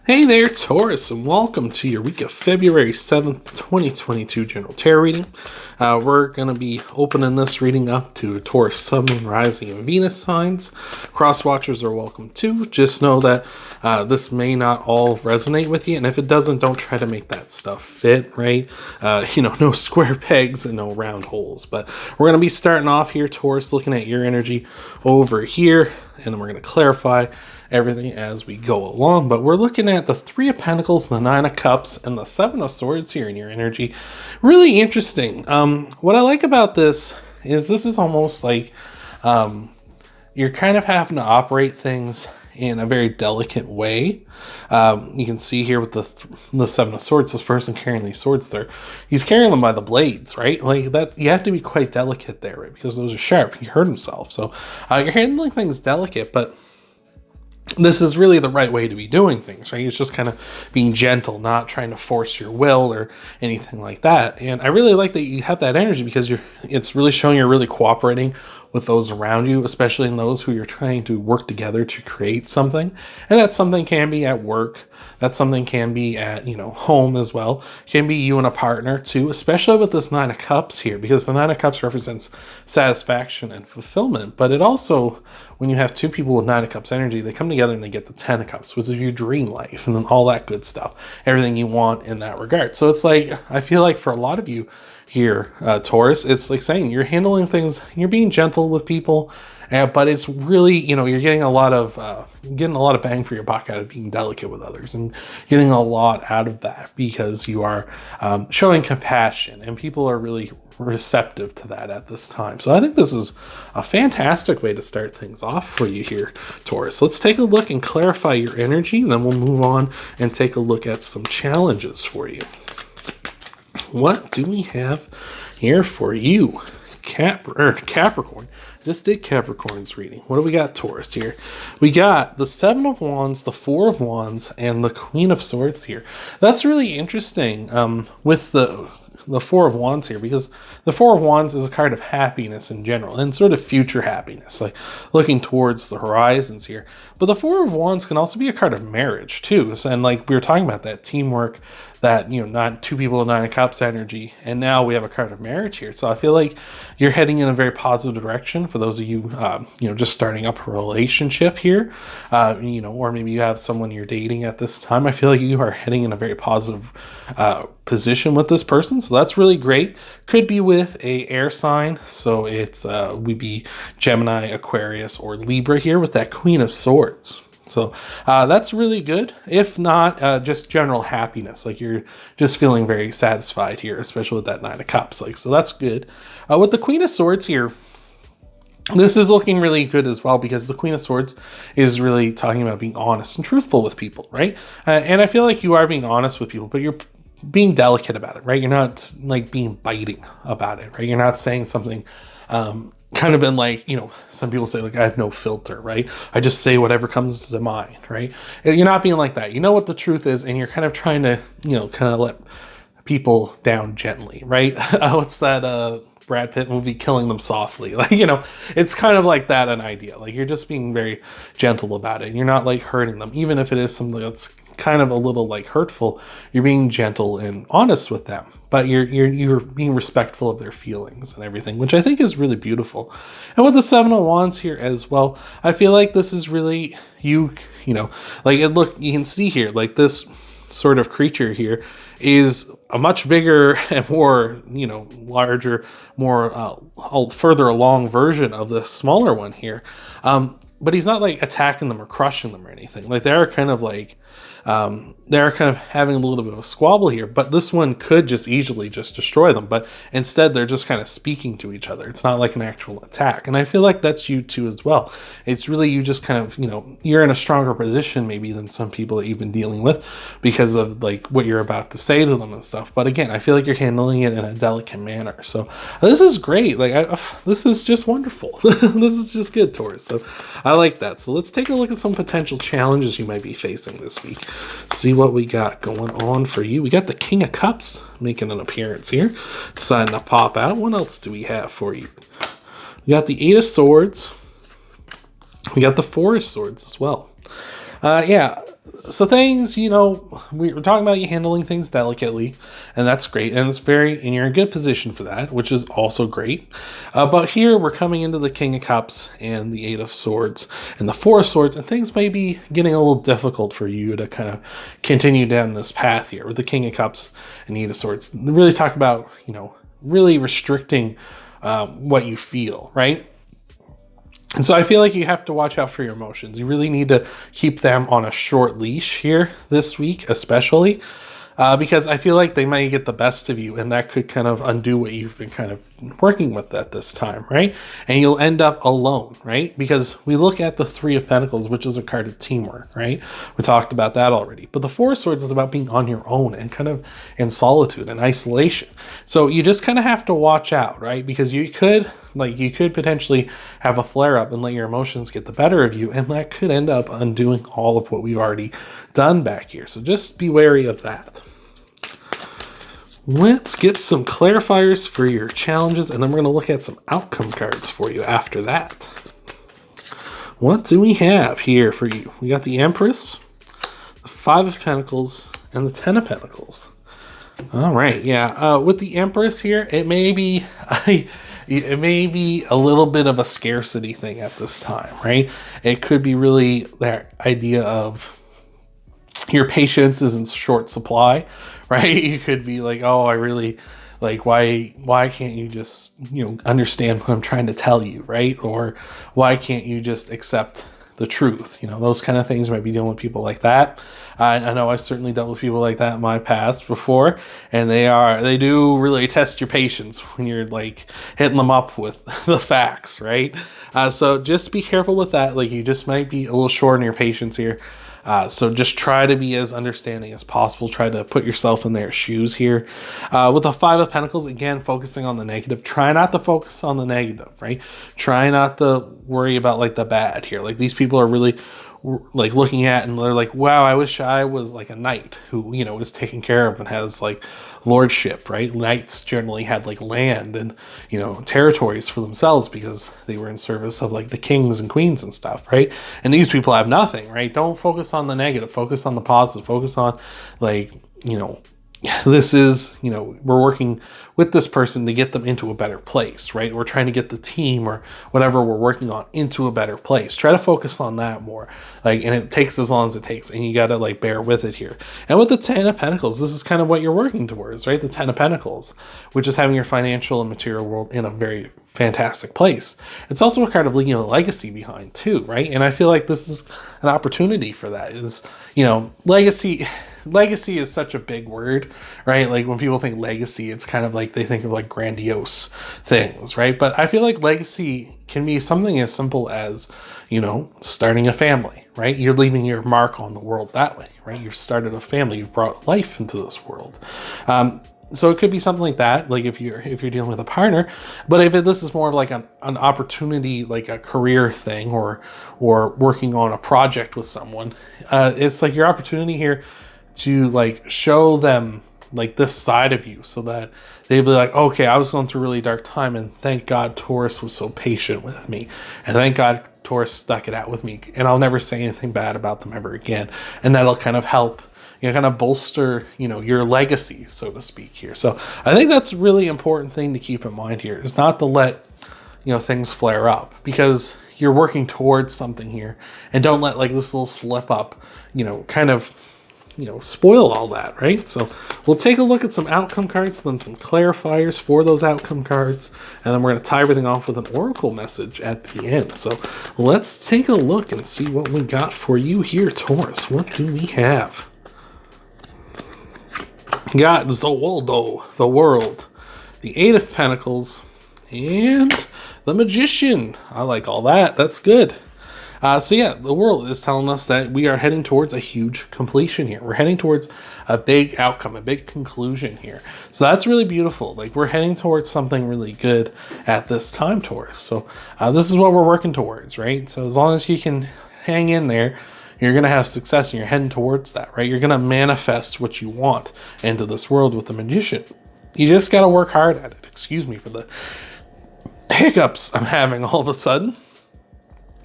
Hey there, Taurus, and welcome to your week of February 7th, 2022 General Tarot reading. We're going to be opening this reading up to Taurus, Sun, Moon, Rising, and Venus signs. Cross-watchers are welcome too. Just know that this may not all resonate with you, and if it doesn't, don't try to make that stuff fit, right? No square pegs and no round holes. But we're going to be starting off here, Taurus, looking at your energy over here, and then we're going to clarify everything as we go along. But we're looking at the Three of Pentacles, the Nine of Cups, and the Seven of Swords here in your energy. Really interesting. What I like about this is almost like you're kind of having to operate things in a very delicate way. You can see here with the Seven of Swords, this person carrying these swords there, he's carrying them by the blades, right? Like that, you have to be quite delicate there, right? Because those are sharp. He hurt himself. So you're handling things delicate, but this is really the right way to be doing things, right? It's just kind of being gentle, not trying to force your will or anything like that. And I really like that you have that energy because it's really showing you're really cooperating with those around you, especially in those who you're trying to work together to create something. And that something can be at work. That something can be at, home as well. Can be you and a partner too, especially with this Nine of Cups here, because the Nine of Cups represents satisfaction and fulfillment. But it also, when you have two people with Nine of Cups energy, they come together and they get the Ten of Cups, which is your dream life and then all that good stuff, everything you want in that regard. So it's like, I feel like for a lot of you here, Taurus, it's like saying you're handling things, you're being gentle with people, but it's really, you're getting a lot of bang for your buck out of being delicate with others and getting a lot out of that because you are showing compassion, and people are really receptive to that at this time. So I think this is a fantastic way to start things off for you here, Taurus. Let's take a look and clarify your energy, and then we'll move on and take a look at some challenges for you. What do we have here for you, Capricorn? Just did Capricorn's reading. What do we got, Taurus, here? We got the Seven of Wands, the Four of Wands, and the Queen of Swords here. That's really interesting with the Four of Wands here, because the Four of Wands is a card of happiness in general and sort of future happiness, like looking towards the horizons here. But the Four of Wands can also be a card of marriage too. So, and like we were talking about that teamwork, that, not two people with Nine of Cups energy, and now we have a card of marriage here. So I feel like you're heading in a very positive direction for those of you, just starting up a relationship here, or maybe you have someone you're dating at this time. I feel like you are heading in a very positive position with this person. So that's really great. Could be with a air sign. So it's, we'd be Gemini, Aquarius, or Libra here with that Queen of Swords. So that's really good. If not, just general happiness, like you're just feeling very satisfied here, especially with that Nine of Cups. So that's good. With the Queen of Swords here, this is looking really good as well, because the Queen of Swords is really talking about being honest and truthful with people, right? And I feel like you are being honest with people, but you're being delicate about it, right? You're not like being biting about it, right? You're not saying something kind of in like, some people say like, I have no filter, right? I just say whatever comes to mind, right? You're not being like that. You know what the truth is, and you're kind of trying to, kind of let people down gently, right? What's that Brad Pitt movie, Killing Them Softly? Like, it's kind of like that, an idea. Like you're just being very gentle about it. You're not like hurting them, even if it is something that's kind of a little like hurtful. You're being gentle and honest with them, but you're being respectful of their feelings and everything, which I think is really beautiful. And with the Seven of Wands here as well, I feel like this is really you can see here, like this sort of creature here is a much bigger and more, larger, more further along version of the smaller one here. But he's not like attacking them or crushing them or anything. Like they're kind of having a little bit of a squabble here, but this one could just easily just destroy them. But instead, they're just kind of speaking to each other. It's not like an actual attack. And I feel like that's you too as well. It's really you just kind of, you're in a stronger position maybe than some people that you've been dealing with because of like what you're about to say to them and stuff. But again, I feel like you're handling it in a delicate manner. So this is great. Like this is just wonderful. This is just good, Taurus. So I like that. So let's take a look at some potential challenges you might be facing this week. See what we got going on for you. We got the King of Cups making an appearance here, deciding to pop out. What else do we have for you? We got the Eight of Swords. We got the Four of Swords as well. So things, you know, we were talking about you handling things delicately, and that's great. And and you're in a good position for that, which is also great. But here we're coming into the King of Cups and the Eight of Swords and the Four of Swords, and things may be getting a little difficult for you to kind of continue down this path here with the King of Cups and the Eight of Swords. They really talk about, you know, really restricting what you feel, right? And so I feel like you have to watch out for your emotions. You really need to keep them on a short leash here this week, especially because I feel like they might get the best of you, and that could kind of undo what you've been kind of working with at this time, right? And you'll end up alone, right? Because we look at the Three of Pentacles, which is a card of teamwork, right? We talked about that already. But the Four of Swords is about being on your own and kind of in solitude and isolation. So you just kind of have to watch out, right? Because you could potentially have a flare-up and let your emotions get the better of you, and that could end up undoing all of what we've already done back here. So just be wary of that. Let's get some clarifiers for your challenges, and then we're going to look at some outcome cards for you after that. What do we have here for you? We got the Empress, the Five of Pentacles, and the Ten of Pentacles. All right, yeah. With the Empress here, it may be a little bit of a scarcity thing at this time, right? It could be really that idea of your patience is in short supply, right? You could be like, oh, I really like, why can't you just, you know, understand what I'm trying to tell you, right? Or why can't you just accept the truth? You know, those kind of things. Might be dealing with people like that. I know I certainly dealt with people like that in my past before, and they do really test your patience when you're like hitting them up with the facts, right? So just be careful with that. Like, you just might be a little short on your patience here. So just try to be as understanding as possible. Try to put yourself in their shoes here. With the Five of Pentacles, again, focusing on the negative. Try not to focus on the negative, right? Try not to worry about like the bad here. Like, these people are really like looking at and they're like, wow, I wish I was like a knight who, you know, is taken care of and has like lordship, right? Knights generally had like land and, you know, territories for themselves because they were in service of like the kings and queens and stuff, right? And these people have nothing, right? Don't focus on the negative, focus on the positive, focus on like, you know, this is, you know, we're working with this person to get them into a better place, right? We're trying to get the team or whatever we're working on into a better place. Try to focus on that more. Like, and it takes as long as it takes, and you got to like bear with it here. And with the Ten of Pentacles, this is kind of what you're working towards, right? The Ten of Pentacles, which is having your financial and material world in a very fantastic place. It's also a card of leaving a legacy behind too, right? And I feel like this is an opportunity for that. Is, you know, legacy is such a big word, right? Like, when people think legacy, it's kind of like they think of like grandiose things, right? But I feel like legacy can be something as simple as, you know, starting a family, right? You're leaving your mark on the world that way, right? You've started a family, you've brought life into this world. So it could be something like that, like if you're dealing with a partner. But if this is more of like an opportunity, like a career thing, or working on a project with someone, it's like your opportunity here to like show them like this side of you, so that they'd be like, okay, I was going through a really dark time, and thank God Taurus was so patient with me, and thank God Taurus stuck it out with me, and I'll never say anything bad about them ever again. And that'll kind of help, you know, kind of bolster, you know, your legacy, so to speak here. So I think that's a really important thing to keep in mind here, is not to let, you know, things flare up, because you're working towards something here, and don't let like this little slip up, you know, kind of, you know, spoil all that, right? So we'll take a look at some outcome cards, then some clarifiers for those outcome cards, and then we're going to tie everything off with an oracle message at the end. So let's take a look and see what we got for you here, Taurus. What do we have? Got the World, the Eight of Pentacles, and the Magician. I like all that. That's good. So yeah, the World is telling us that we are heading towards a huge completion here. We're heading towards a big outcome, a big conclusion here. So that's really beautiful. Like, we're heading towards something really good at this time, Taurus. So this is what we're working towards, right? So as long as you can hang in there, you're going to have success, and you're heading towards that, right? You're going to manifest what you want into this world with the Magician. You just got to work hard at it. Excuse me for the hiccups I'm having all of a sudden.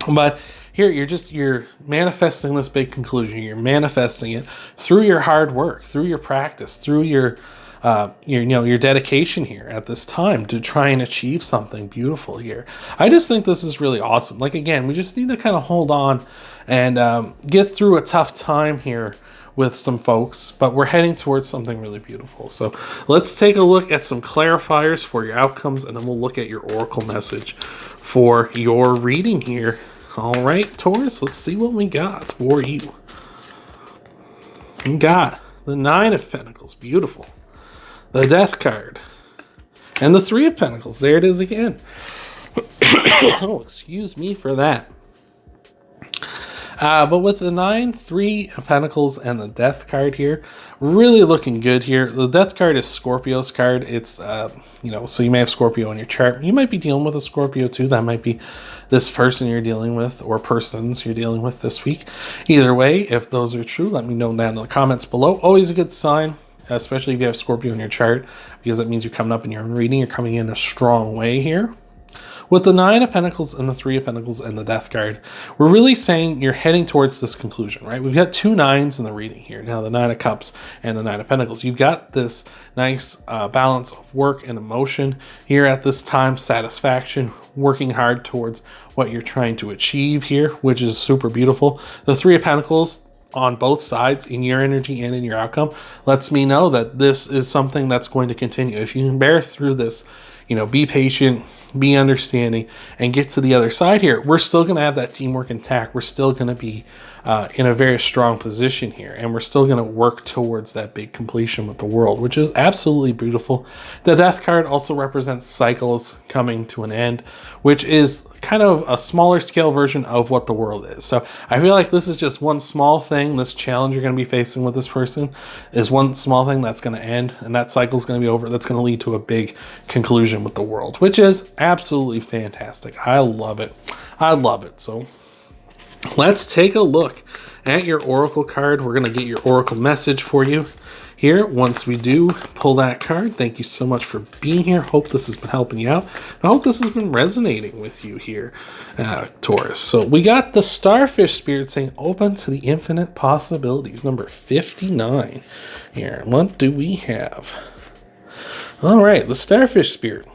But here you're manifesting this big conclusion. You're manifesting it through your hard work, through your practice, through your your dedication here at this time to try and achieve something beautiful here. I just think this is really awesome. Like, again, we just need to kind of hold on and get through a tough time here with some folks, but we're heading towards something really beautiful. So let's take a look at some clarifiers for your outcomes, and then we'll look at your oracle message for your reading here. All right, Taurus, let's see what we got for you. We got the Nine of Pentacles, beautiful. The Death card. And the Three of Pentacles. There it is again. Oh, excuse me for that. But with the 9, 3 of Pentacles, and the Death card here, really looking good here. The Death card is Scorpio's card. It's, so you may have Scorpio in your chart. You might be dealing with a Scorpio too. That might be this person you're dealing with, or persons you're dealing with this week. Either way, if those are true, let me know down in the comments below. Always a good sign, especially if you have Scorpio in your chart, because that means you're coming up in your own reading. You're coming in a strong way here. With the 9 of Pentacles and the 3 of Pentacles and the Death card, we're really saying you're heading towards this conclusion, right? We've got 2 9s in the reading here. Now, the 9 of Cups and the 9 of Pentacles. You've got this nice balance of work and emotion here at this time, satisfaction, working hard towards what you're trying to achieve here, which is super beautiful. The 3 of Pentacles on both sides, in your energy and in your outcome, lets me know that this is something that's going to continue. If you can bear through this, be patient, be understanding, and get to the other side here, we're still going to have that teamwork intact. We're still going to be in a very strong position here, and we're still going to work towards that big completion with the world, which is absolutely beautiful. The Death card also represents cycles coming to an end, which is kind of a smaller scale version of what the world is. So I feel like this is just one small thing. This challenge you're going to be facing with this person is one small thing that's going to end, and that cycle is going to be over. That's going to lead to a big conclusion with the world, which is absolutely fantastic. I love it. I love it. So let's take a look at your oracle card. We're going to get your oracle message for you here once we do pull that card. Thank you so much for being here. Hope this has been helping you out. I hope this has been resonating with you here, Taurus. So we got the Starfish Spirit saying open to the infinite possibilities, number 59 here. What do we have? All right, the Starfish Spirit.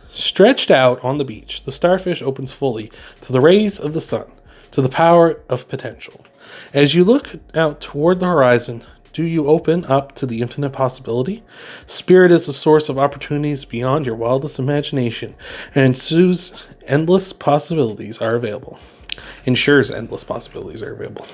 Stretched out on the beach, the starfish opens fully to the rays of the sun, to the power of potential. As you look out toward the horizon, do you open up to the infinite possibility? Spirit is the source of opportunities beyond your wildest imagination, and ensures endless possibilities are available. Ensures endless possibilities are available.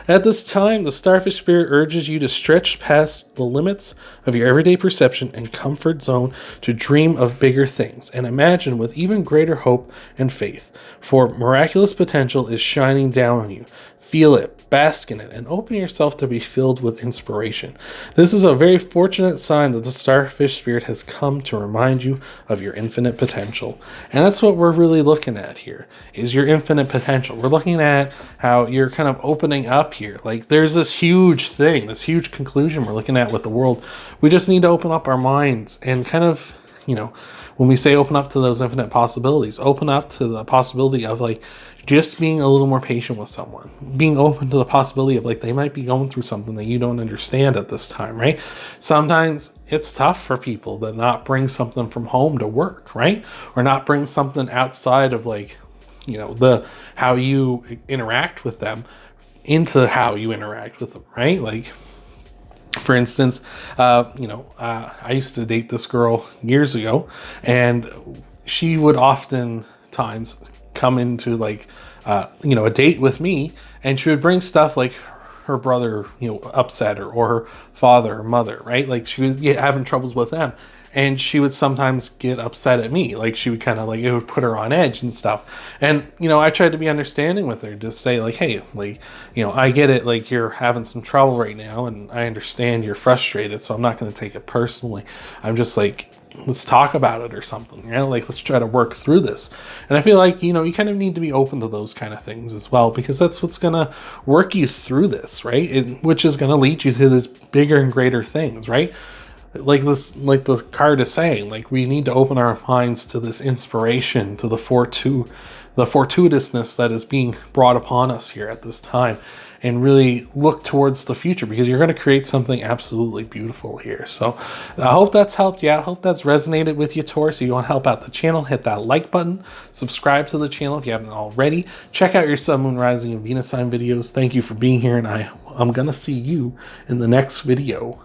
At this time, the Starfish Spirit urges you to stretch past the limits of your everyday perception and comfort zone to dream of bigger things and imagine with even greater hope and faith, for miraculous potential is shining down on you. Feel it, bask in it, and open yourself to be filled with inspiration. This is a very fortunate sign that the Starfish Spirit has come to remind you of your infinite potential. And that's what we're really looking at here, is your infinite potential. We're looking at how you're kind of opening up here. Like, there's this huge thing, this huge conclusion we're looking at with the world. We just need to open up our minds and kind of, when we say open up to those infinite possibilities, open up to the possibility of just being a little more patient with someone, being open to the possibility of they might be going through something that you don't understand at this time, right? Sometimes it's tough for people to not bring something from home to work, right? Or not bring something outside of how you interact with them into how you interact with them, right? For instance, I used to date this girl years ago, and she would oftentimes come into a date with me, and she would bring stuff like her brother, upset her, or her father or mother, right? She would get having troubles with them, and she would sometimes get upset at me. She would kind of it would put her on edge and stuff. And I tried to be understanding with her, just say hey, I get it, you're having some trouble right now, and I understand you're frustrated, so I'm not going to take it personally. I'm just let's talk about it or something, let's try to work through this. And I feel you kind of need to be open to those kind of things as well, because that's what's going to work you through this, right? Which is going to lead you to this bigger and greater things, right? Like the card is saying, we need to open our minds to this inspiration, to the 4-2 the fortuitousness that is being brought upon us here at this time, and really look towards the future, because you're going to create something absolutely beautiful here. So I hope that's helped you out. I hope that's resonated with you, Taurus. If you want to help out the channel, hit that like button, subscribe to the channel if you haven't already. Check out your Sun, Moon, Rising, and Venus sign videos. Thank you for being here, and I'm going to see you in the next video.